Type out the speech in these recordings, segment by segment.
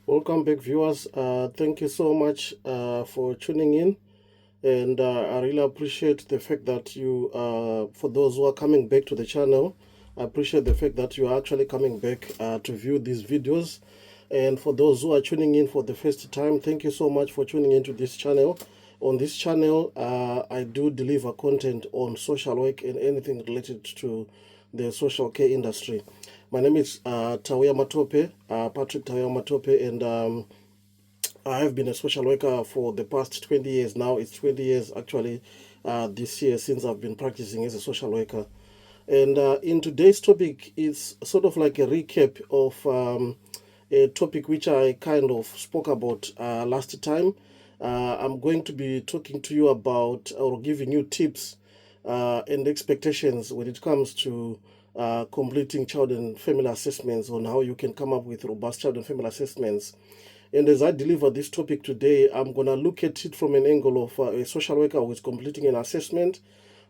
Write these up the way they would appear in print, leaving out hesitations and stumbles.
Welcome back, viewers. Thank you so much for tuning in, and I really appreciate the fact that for those who are coming back to the channel, I appreciate the fact that you are actually coming back to view these videos. And for those who are tuning in for the first time, thank you so much for tuning into this channel. On this channel, I do deliver content on social work and anything related to the social care industry. My name is Tawia Matope, Patrick Tawia Matope, and I have been a social worker for the past 20 years now. It's 20 years actually this year since I've been practicing as a social worker. And in today's topic, it's sort of like a recap of a topic which I kind of spoke about last time. I'm going to be talking to you about or giving you tips and expectations when it comes to completing child and family assessments, on how you can come up with robust child and family assessments. And as I deliver this topic today, I'm going to look at it from an angle of a social worker who is completing an assessment,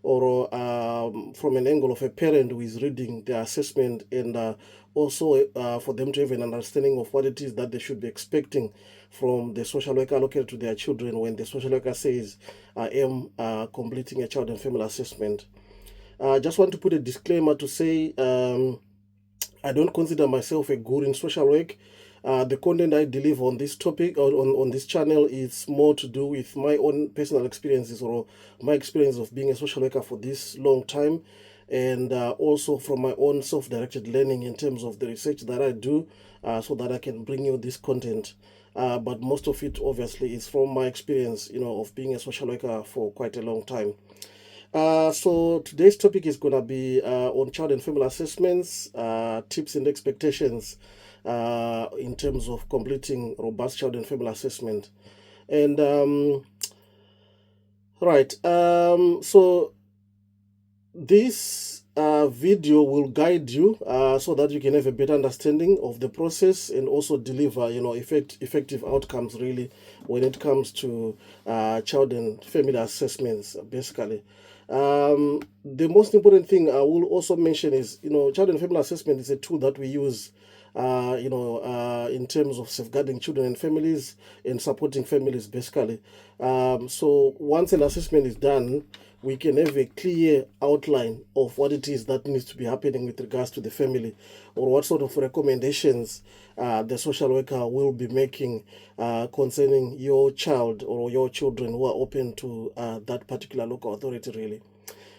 or from an angle of a parent who is reading the assessment, and also for them to have an understanding of what it is that they should be expecting from the social worker allocated to their children when the social worker says, I am completing a child and family assessment. I just want to put a disclaimer to say I don't consider myself a guru in social work. The content I deliver on this topic or on this channel is more to do with my own personal experiences, or my experience of being a social worker for this long time, and also from my own self-directed learning in terms of the research that I do, so that I can bring you this content. But most of it obviously is from my experience, of being a social worker for quite a long time. So today's topic is going to be on child and family assessments, tips and expectations in terms of completing robust child and family assessment. And right, so this video will guide you so that you can have a better understanding of the process, and also deliver, effective outcomes really when it comes to child and family assessments, basically. The most important thing I will also mention is, child and family assessment is a tool that we use, in terms of safeguarding children and families and supporting families, basically. So once an assessment is done, we can have a clear outline of what it is that needs to be happening with regards to the family, or what sort of recommendations the social worker will be making concerning your child or your children who are open to that particular local authority, really.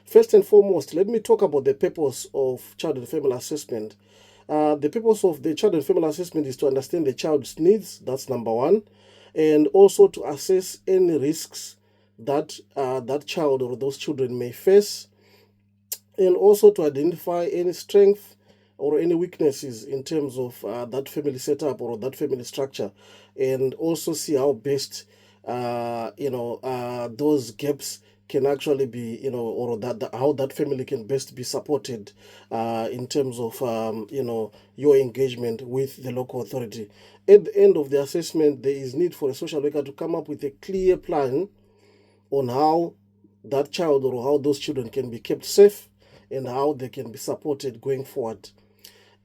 First and foremost, let me talk about the purpose of child and family assessment. The purpose of the child and family assessment is to understand the child's needs, that's number one, and also to assess any risks that that child or those children may face, and also to identify any strength or any weaknesses in terms of that family setup or that family structure, and also see how best those gaps can actually be, or how that family can best be supported in terms of your engagement with the local authority. At the end of the assessment, there is need for a social worker to come up with a clear plan on how that child or how those children can be kept safe, and how they can be supported going forward.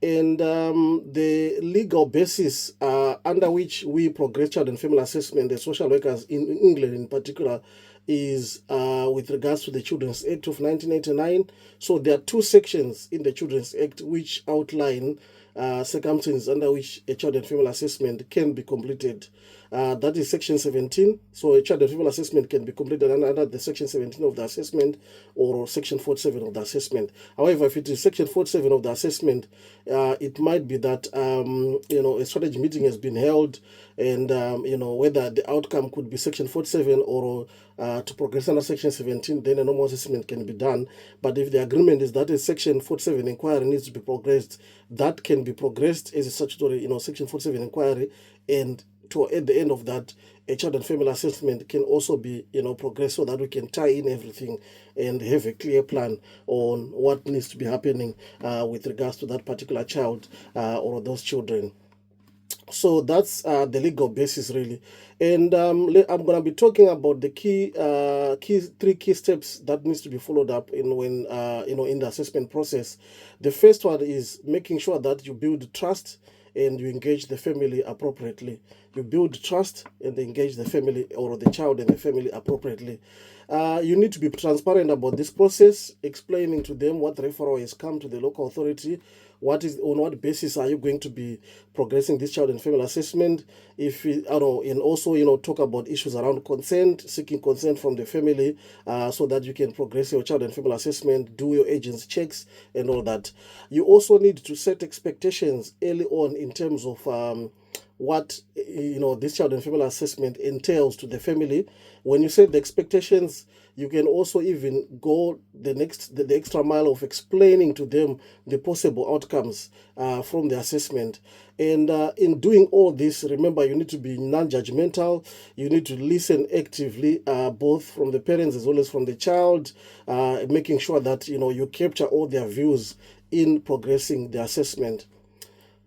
And the legal basis under which we progress child and family assessment, the social workers in England in particular, is with regards to the Children's Act of 1989. So there are two sections in the Children's Act which outline circumstances under which a child and family assessment can be completed. That is Section 17. So a child and family assessment can be completed under the Section 17 of the assessment, or Section 47 of the assessment. However, if it is Section 47 of the assessment, it might be that a strategy meeting has been held, and whether the outcome could be Section 47 or to progress under Section 17, then a normal assessment can be done. But if the agreement is that a Section 47 inquiry needs to be progressed, that can be progressed as a statutory, Section 47 inquiry, and at the end of that, a child and family assessment can also be, progressed, so that we can tie in everything and have a clear plan on what needs to be happening with regards to that particular child or those children. So that's the legal basis, really. And I'm going to be talking about the three key steps that needs to be followed up in in the assessment process. The first one is making sure that you build trust and you engage the family appropriately. You build trust and engage the family or the child and the family appropriately. You need to be transparent about this process, explaining to them what referral has come to the local authority, on what basis are you going to be progressing this child and family assessment, and also talk about issues around consent, seeking consent from the family, so that you can progress your child and family assessment, do your agency checks and all that. You also need to set expectations early on in terms of what this child and family assessment entails to the family. When you set the expectations, you can also even go the extra mile of explaining to them the possible outcomes from the assessment. And in doing all this, remember, you need to be non-judgmental. You need to listen actively, both from the parents as well as from the child, making sure that you capture all their views in progressing the assessment.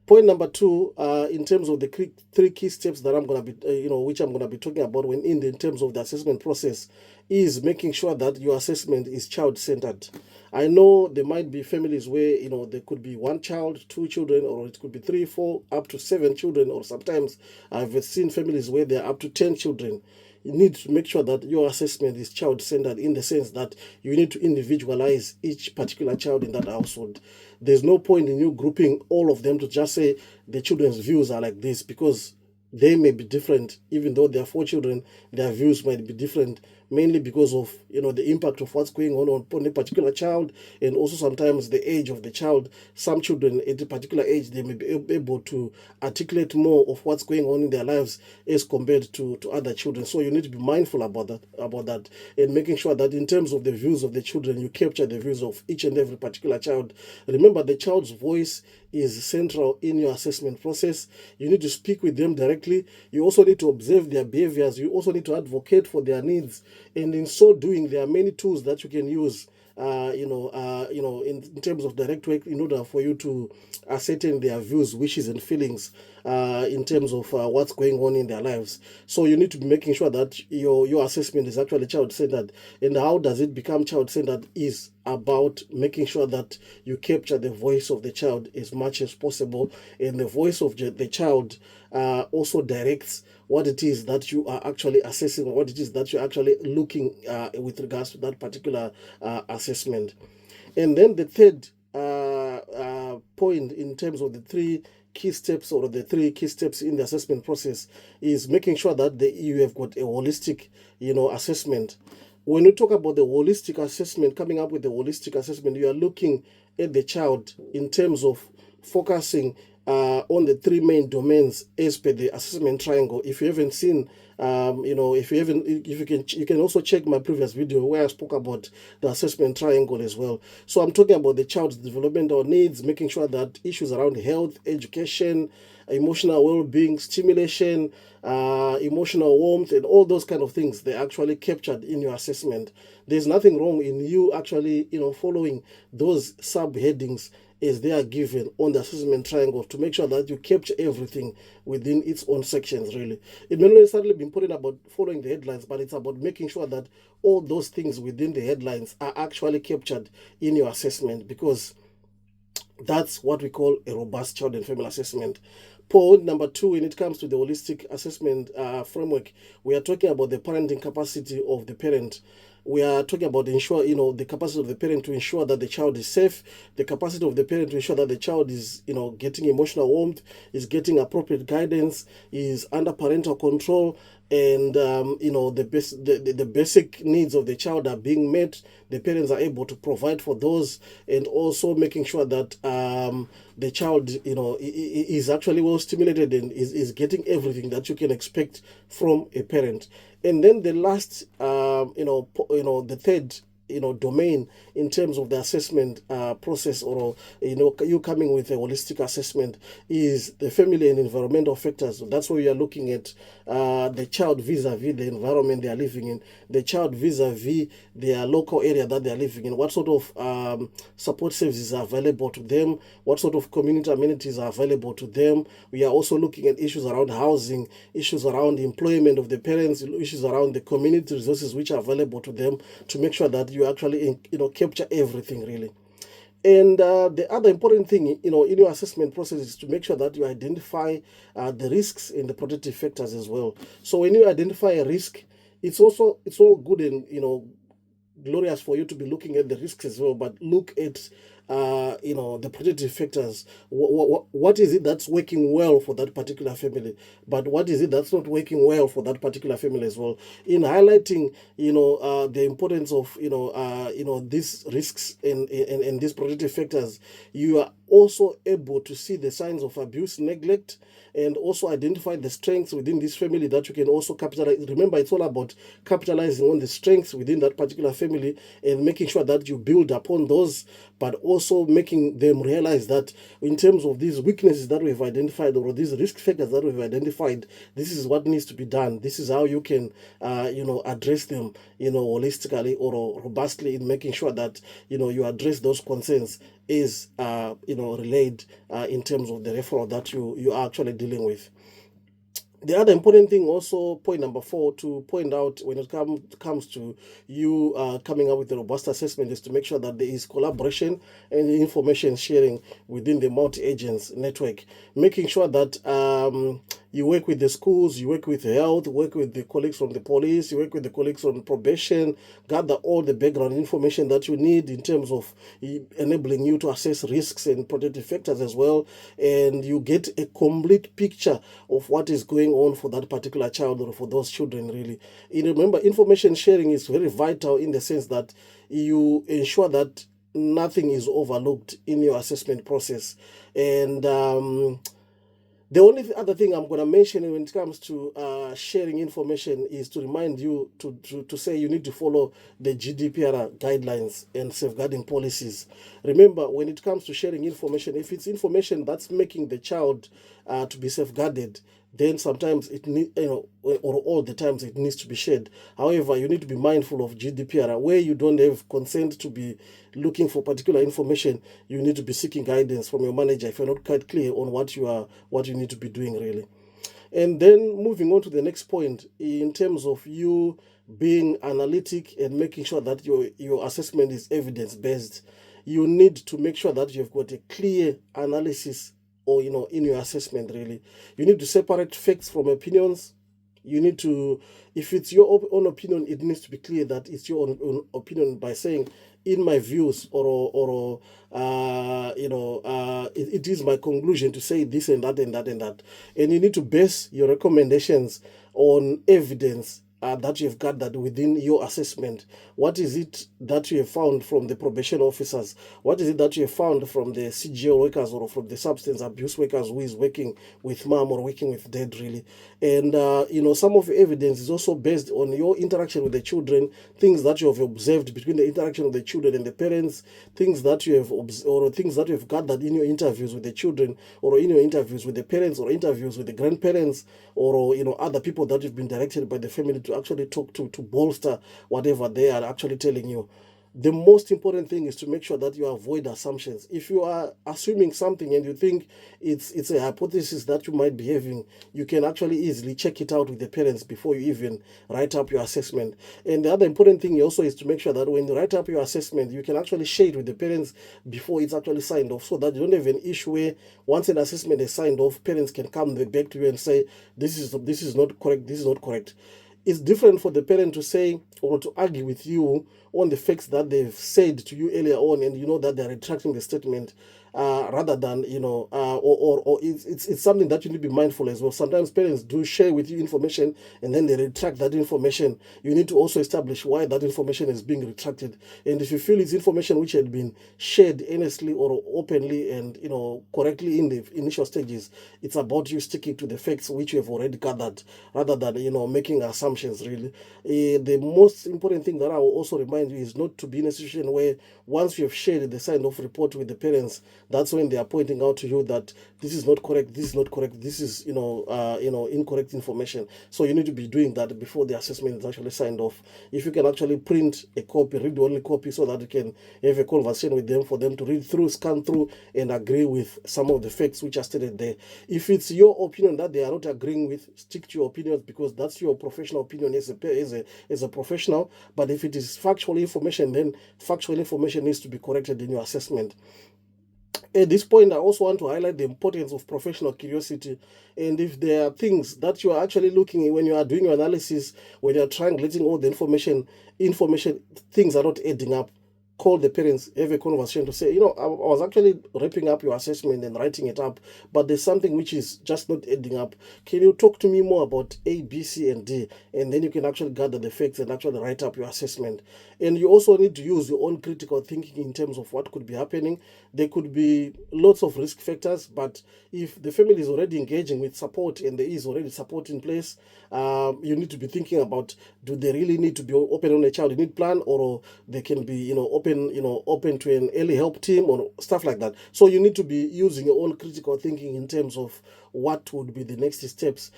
Point number 2, in terms of the 3 key steps that I'm going to be, which I'm going to be talking about in terms of the assessment process, is making sure that your assessment is child-centered. I know there might be families where, there could be 1 child, 2 children, or it could be 3, 4, up to 7 children, or sometimes I've seen families where there are up to 10 children. You need to make sure that your assessment is child-centered, in the sense that you need to individualize each particular child in that household. There's no point in you grouping all of them to just say the children's views are like this, because they may be different. Even though there are 4 children, their views might be different, mainly because of the impact of what's going on a particular child, and also sometimes the age of the child. Some children at a particular age, they may be able to articulate more of what's going on in their lives as compared to other children. So you need to be mindful about that, and making sure that in terms of the views of the children, you capture the views of each and every particular child. Remember, the child's voice is central in your assessment process. You need to speak with them directly. You also need to observe their behaviors. You also need to advocate for their needs. And in so doing, there are many tools that you can use, in terms of direct work, in order for you to ascertain their views, wishes, and feelings in terms of what's going on in their lives. So you need to be making sure that your assessment is actually child-centered. And how does it become child-centered is about making sure that you capture the voice of the child as much as possible, and the voice of the child also directs what it is that you are actually assessing, what it is that you're actually looking with regards to that particular assessment. And then the third point in terms of the 3 key steps, or the 3 key steps in the assessment process, is making sure that you have got a holistic assessment. When you talk about the holistic assessment, coming up with the holistic assessment, you are looking at the child in terms of focusing on the 3 main domains as per the assessment triangle. If you haven't seen, you can also check my previous video where I spoke about the assessment triangle as well. So I'm talking about the child's developmental needs, making sure that issues around health, education, emotional well-being, stimulation, emotional warmth, and all those kind of things, they're actually captured in your assessment. There's nothing wrong in you actually following those subheadings as they are given on the assessment triangle, to make sure that you capture everything within its own sections. Really, it may not necessarily be important about following the headlines, but it's about making sure that all those things within the headlines are actually captured in your assessment, because that's what we call a robust child and family assessment. Point number 2, when it comes to the holistic assessment framework, we are talking about the parenting capacity of the parent. We are talking about the capacity of the parent to ensure that the child is safe, the capacity of the parent to ensure that the child is, getting emotional warmth, is getting appropriate guidance, is under parental control, and the basic needs of the child are being met. The parents are able to provide for those, and also making sure that the child is actually well stimulated and is getting everything that you can expect from a parent. And then the last the third domain in terms of the assessment process, or you coming with a holistic assessment, is the family and environmental factors. That's where we are looking at the child vis-a-vis the environment they are living in, the child vis-a-vis their local area that they are living in, what sort of support services are available to them, what sort of community amenities are available to them. We are also looking at issues around housing, issues around employment of the parents, issues around the community resources which are available to them, to make sure that you actually capture everything really. And the other important thing, in your assessment process is to make sure that you identify the risks and the protective factors as well. So when you identify a risk, it's all good and glorious for you to be looking at the risks as well, but look at the protective factors. What is it that's working well for that particular family, but what is it that's not working well for that particular family as well? In highlighting the importance of these risks and these protective factors, you are also able to see the signs of abuse, neglect, and also identify the strengths within this family that you can also capitalize. Remember, it's all about capitalizing on the strengths within that particular family and making sure that you build upon those, but also making them realize that in terms of these weaknesses that we've identified, or these risk factors that we've identified, this is what needs to be done. This is how you can address them holistically or robustly, in making sure that you address those concerns is relayed in terms of the referral that you are actually dealing with. The other important thing, also point number 4, to point out when it comes to you coming up with a robust assessment, is to make sure that there is collaboration and information sharing within the multi-agents network, making sure that you work with the schools, you work with health, work with the colleagues from the police, you work with the colleagues on probation, gather all the background information that you need in terms of enabling you to assess risks and protective factors as well, and you get a complete picture of what is going on for that particular child or for those children, really. Remember, information sharing is very vital in the sense that you ensure that nothing is overlooked in your assessment process. And the only other thing I'm going to mention when it comes to sharing information is to remind you to say you need to follow the GDPR guidelines and safeguarding policies. Remember, when it comes to sharing information, if it's information that's making the child to be safeguarded, then sometimes or all the times it needs to be shared. However, you need to be mindful of GDPR. Where you don't have consent to be looking for particular information, you need to be seeking guidance from your manager if you're not quite clear on what you need to be doing, really. And then moving on to the next point, in terms of you being analytic and making sure that your assessment is evidence-based, you need to make sure that you've got a clear analysis, or in your assessment, really. You need to separate facts from opinions. You need to, if it's your own opinion, it needs to be clear that it's your own opinion, by saying, in my views, it is my conclusion to say this and that and that and that. And you need to base your recommendations on evidence that you've gathered within your assessment. What is it that you have found from the probation officers? What is it that you have found from the CGL workers or from the substance abuse workers who is working with mom or working with dad, really? And some of the evidence is also based on your interaction with the children, things that you have observed between the interaction of the children and the parents, things that you have or things that you have gathered in your interviews with the children, or in your interviews with the parents, or interviews with the grandparents, or other people that you've been directed by the family to actually talk to bolster whatever they are actually telling you. The most important thing is to make sure that you avoid assumptions. If you are assuming something and you think it's a hypothesis that you might be having, you can actually easily check it out with the parents before you even write up your assessment. And the other important thing also is to make sure that when you write up your assessment, you can actually share it with the parents before it's actually signed off, so that you don't have an issue where once an assessment is signed off, parents can come back to you and say, this is not correct, this is not correct. It's different for the parent to say or to argue with you on the facts that they've said to you earlier on, and you know that they're retracting the statement, rather than or it's something that you need to be mindful as well. Sometimes parents do share with you information and then they retract that information. You need to also establish why that information is being retracted, and if you feel it's information which had been shared honestly or openly and correctly in the initial stages, it's about you sticking to the facts which you have already gathered, rather than making assumptions, really. The most important thing that I will also remind you is not to be in a situation where once you have shared the signed off report with the parents, that's when they are pointing out to you that this is not correct, this is not correct, this is incorrect information. So you need to be doing that before the assessment is actually signed off. If you can actually print a copy, read only copy, so that you can have a conversation with them, for them to read through, scan through, and agree with some of the facts which are stated there. If it's your opinion that they are not agreeing with, stick to your opinions, because that's your professional opinion as a professional. But if it is factual information, then factual information needs to be corrected in your assessment. At this point, I also want to highlight the importance of professional curiosity. And if there are things that you are actually looking at when you are doing your analysis, when you are triangulating all the information, things are not adding up, call the parents, have a conversation to say, I was actually wrapping up your assessment and writing it up, but there's something which is just not adding up. Can you talk to me more about A, B, C, and D? And then you can actually gather the facts and actually write up your assessment. And you also need to use your own critical thinking in terms of what could be happening. There could be lots of risk factors, but if the family is already engaging with support and there is already support in place, you need to be thinking about, do they really need to be open on a child in need plan, or they can be open to an early help team or stuff like that. So you need to be using your own critical thinking in terms of what would be the next steps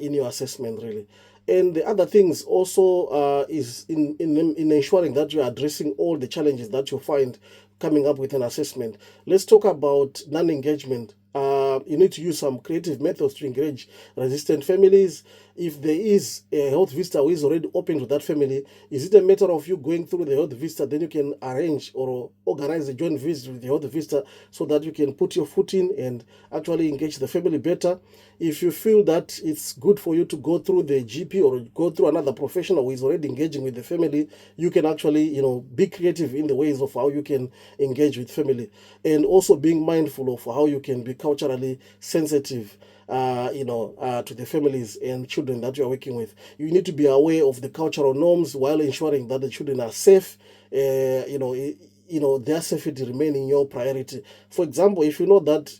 in your assessment, really. And the other things also is in ensuring that you are addressing all the challenges that you find coming up with an assessment. Let's talk about non-engagement. You need to use some creative methods to engage resistant families. If there is a health visitor who is already open to that family, is it a matter of you going through the health visitor, then you can arrange or organize a joint visit with the health visitor so that you can put your foot in and actually engage the family better? If you feel that it's good for you to go through the GP or go through another professional who is already engaging with the family, you can actually, be creative in the ways of how you can engage with family, and also being mindful of how you can be culturally sensitive to the families and children that you are working with. You need to be aware of the cultural norms while ensuring that the children are safe. Their safety remaining your priority. For example, if you know that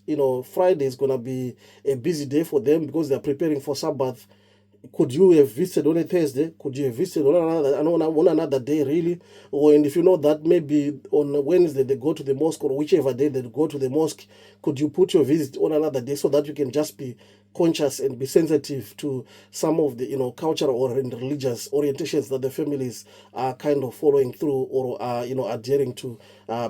Friday is gonna be a busy day for them because they're preparing for Sabbath, could you have visited on a Thursday? Could you have visited on another day, really? Or, and if you know that maybe on Wednesday they go to the mosque, or whichever day they go to the mosque, could you put your visit on another day so that you can just be conscious and be sensitive to some of the cultural or religious orientations that the families are kind of following through or are adhering to,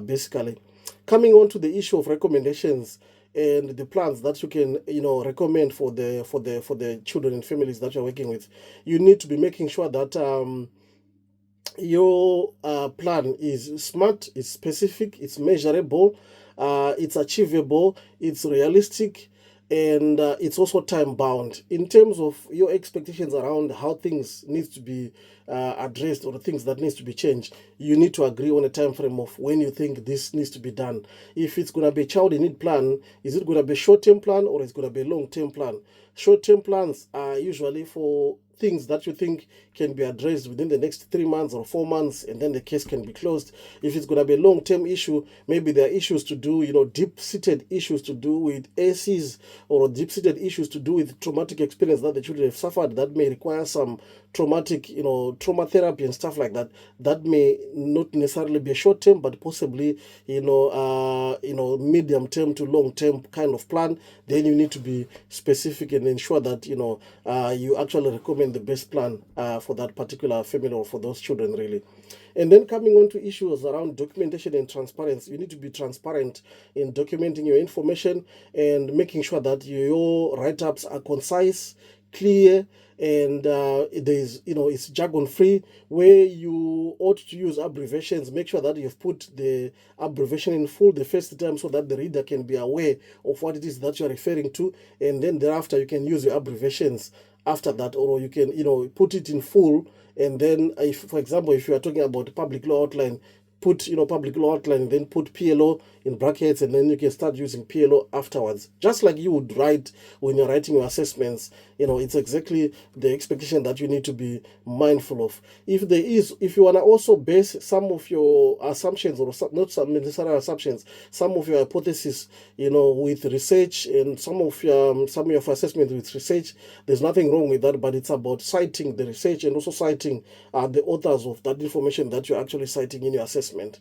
basically. Coming on to the issue of recommendations and the plans that you can recommend for the children and families that you're working with, you need to be making sure that your plan is smart, it's specific, it's measurable, it's achievable, it's realistic, and it's also time bound in terms of your expectations around how things needs to be addressed, or the things that needs to be changed. You need to agree on a time frame of when you think this needs to be done. If it's going to be a child in need plan, is it going to be a short-term plan or is it going to be a long-term plan? Short-term plans are usually for things that you think can be addressed within the next 3 months or 4 months, and then the case can be closed. If it's going to be a long-term issue, maybe there are issues to do, deep-seated issues to do with ACs, or deep-seated issues to do with traumatic experience that the children have suffered that may require some traumatic, trauma therapy and stuff like that. That may not necessarily be a short term, but possibly, medium term to long term kind of plan. Then you need to be specific and ensure that you actually recommend the best plan for that particular family or for those children, really. And then coming on to issues around documentation and transparency, you need to be transparent in documenting your information and making sure that your write-ups are concise, clear, and it's jargon free. Where you ought to use abbreviations, make sure that you've put the abbreviation in full the first time so that the reader can be aware of what it is that you're referring to, and then thereafter you can use your abbreviations after that, or you can put it in full. And then, if, for example, if you are talking about public law outline, put public law outline and then put PLO in brackets, and then you can start using PLO afterwards, just like you would write when you're writing your assessments. It's exactly the expectation that you need to be mindful of. If you want to also base some of your assumptions, or not some necessary assumptions, some of your hypotheses, with research, and some of your assessments with research, there's nothing wrong with that, but it's about citing the research and also citing the authors of that information that you're actually citing in your assessment.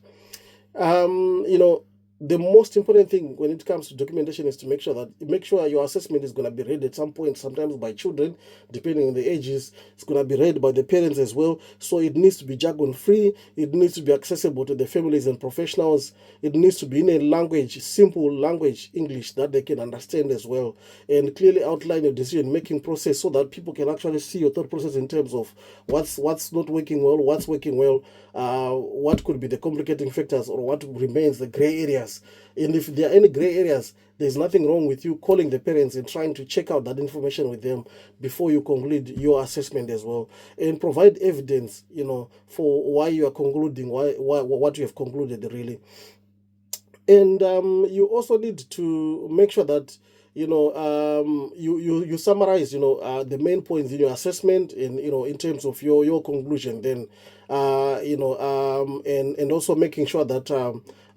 the most important thing when it comes to documentation is to make sure your assessment is going to be read at some point, sometimes by children, depending on the ages. It's going to be read by the parents as well. So it needs to be jargon free. It needs to be accessible to the families and professionals. It needs to be in a language, simple language, English, that they can understand as well, and clearly outline your decision making process so that people can actually see your thought process in terms of what's not working well, what's working well, what could be the complicating factors, or what remains the gray areas. And if there are any gray areas, there's nothing wrong with you calling the parents and trying to check out that information with them before you conclude your assessment as well, and provide evidence, for why you are concluding, why what you have concluded really. And you also need to make sure that you summarize the main points in your assessment, and in terms of your conclusion. Then and also making sure that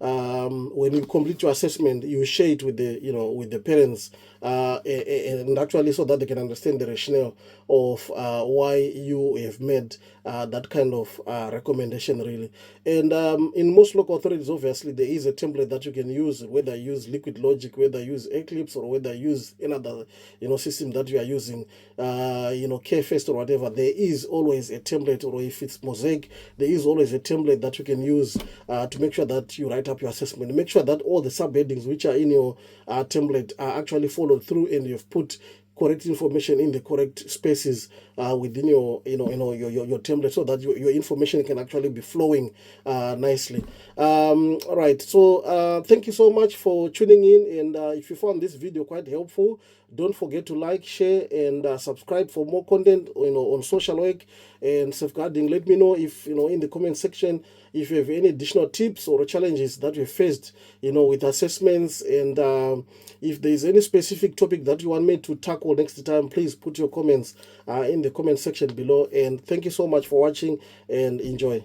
when you complete your assessment, you share it with the parents, and actually so that they can understand the rationale of why you have made that kind of recommendation really. And in most local authorities, obviously there is a template that you can use, whether you use Liquid Logic, whether you use Eclipse, or whether you use another system that you are using, Carefest or whatever. There is always a template, or if it's Mosaic, there is always a template that you can use to make sure that you write up your assessment. Make sure that all the subheadings which are in your template are actually followed through, and you've put correct information in the correct spaces within your template, so that your information can actually be flowing nicely. All right, so thank you so much for tuning in, and if you found this video quite helpful, don't forget to like, share, and subscribe for more content on social work and safeguarding. Let me know if in the comment section if you have any additional tips or challenges that you faced with assessments, and if there is any specific topic that you want me to tackle next time, please put your comments in the comment section below. And thank you so much for watching, and enjoy.